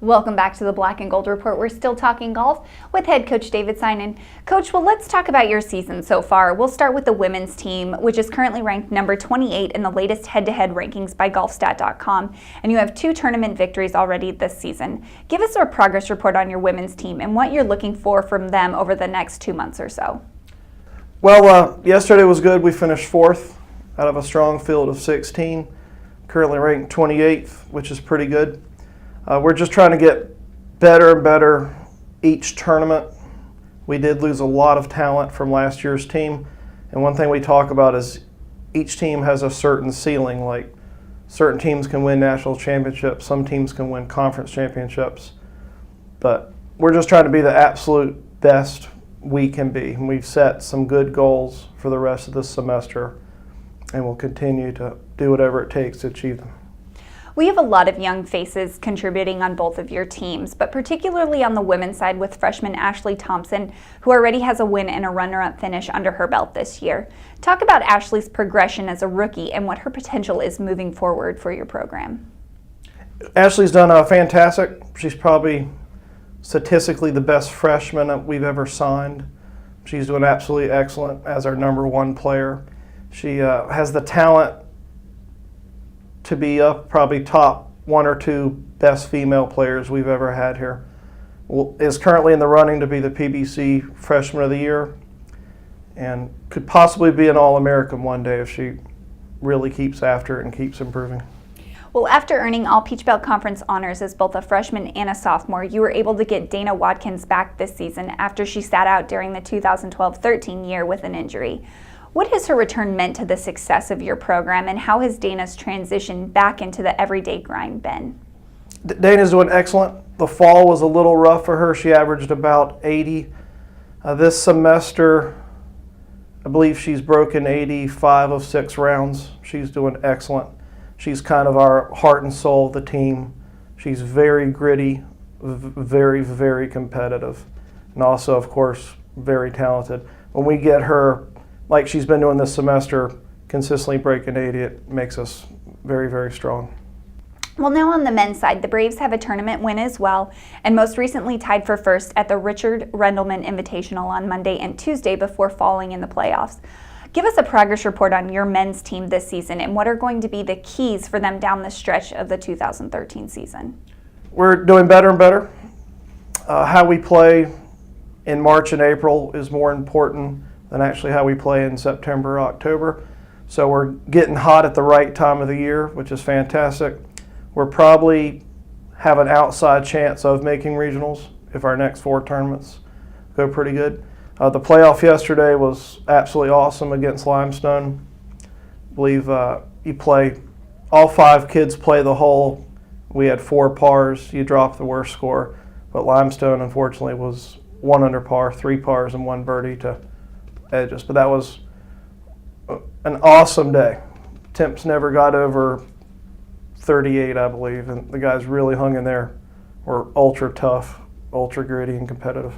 Welcome back to the Black and Gold Report. We're still talking golf with head coach David Synan. Coach, well, let's talk about your season so far. We'll start with the women's team, which is currently ranked number 28 in the latest head-to-head rankings by golfstat.com, and you have 2 tournament victories already this season. Give us a progress report on your women's team and what you're looking for from them over the next 2 months or so. Well, yesterday was good. We finished 4th out of a strong field of 16, currently ranked 28th, which is pretty good. We're just trying to get better and better each tournament. We did lose a lot of talent from last year's team, and one thing we talk about is each team has a certain ceiling. Like certain teams can win national championships, some teams can win conference championships, but we're just trying to be the absolute best we can be. And we've set some good goals for the rest of this semester, and we'll continue to do whatever it takes to achieve them. We have a lot of young faces contributing on both of your teams, but particularly on the women's side with freshman Ashley Thompson, who already has a win and a runner-up finish under her belt this year. Talk about Ashley's progression as a rookie and what her potential is moving forward for your program. Ashley's done fantastic. She's probably statistically the best freshman we've ever signed. She's doing absolutely excellent as our #1 player. She has the talent to be up probably top 1 or 2 best female players we've ever had here. Is currently in the running to be the PBC Freshman of the Year and could possibly be an All-American one day if she really keeps after it and keeps improving. Well, after earning all Peach Belt Conference honors as both a freshman and a sophomore, you were able to get Dana Watkins back this season after she sat out during the 2012-13 year with an injury. What has her return meant to the success of your program, and how has Dana's transition back into the everyday grind been? Dana's doing excellent. The fall was a little rough for her. She averaged about 80. This semester, I believe she's broken 85 of 6 rounds. She's doing excellent. She's kind of our heart and soul of the team. She's very gritty, very, very competitive, and also, of course, very talented. When we get her, like she's been doing this semester, consistently breaking 80, it makes us very, very strong. Well, now on the men's side, the Braves have a tournament win as well, and most recently tied for first at the Richard Rendelman Invitational on Monday and Tuesday before falling in the playoffs. Give us a progress report on your men's team this season and what are going to be the keys for them down the stretch of the 2013 season. We're doing better and better. How we play in March and April is more important than actually how we play in September, October. So we're getting hot at the right time of the year, which is fantastic. We're probably have an outside chance of making regionals if our next 4 tournaments go pretty good. The playoff yesterday was absolutely awesome against Limestone. I believe you play, all 5 kids play the hole. We had 4 pars, you drop the worst score. But Limestone, unfortunately, was 1 under par, 3 pars and 1 birdie to edges. But that was an awesome day. Temps never got over 38, I believe, and the guys really hung in there. Were ultra tough, ultra gritty, and competitive.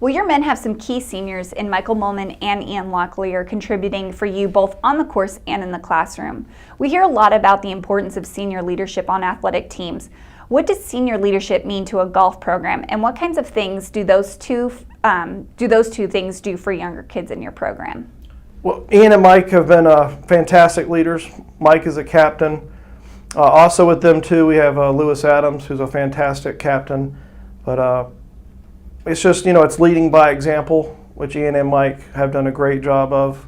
Well, your men have some key seniors in Michael Molman and Ian Locklear contributing for you both on the course and in the classroom. We hear a lot about the importance of senior leadership on athletic teams. What does senior leadership mean to a golf program, and what kinds of things do those two things do for younger kids in your program? Well, Ian and Mike have been fantastic leaders. Mike is a captain. Also with them too, we have Lewis Adams, who's a fantastic captain. But it's just, it's leading by example, which Ian and Mike have done a great job of.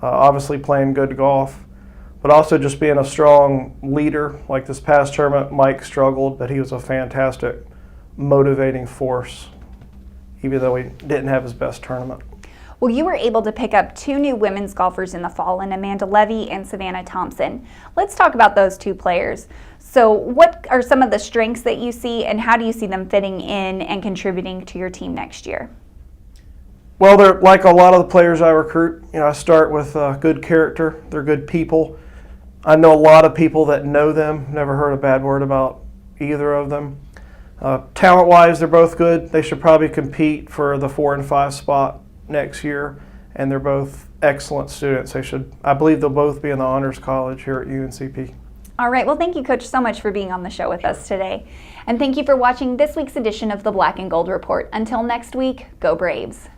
Obviously playing good golf, but also just being a strong leader. Like this past tournament, Mike struggled, but he was a fantastic motivating force, even though he didn't have his best tournament. Well, you were able to pick up 2 new women's golfers in the fall, in Amanda Levy and Savannah Thompson. Let's talk about those 2 players. So what are some of the strengths that you see, and how do you see them fitting in and contributing to your team next year? Well, they're like a lot of the players I recruit. I start with good character. They're good people. I know a lot of people that know them, never heard a bad word about either of them. Talent-wise, they're both good. They should probably compete for the 4 and 5 spot next year, and they're both excellent students. I believe they'll both be in the Honors College here at UNCP. All right, well, thank you, Coach, so much for being on the show with us today. And thank you for watching this week's edition of the Black and Gold Report. Until next week, go Braves.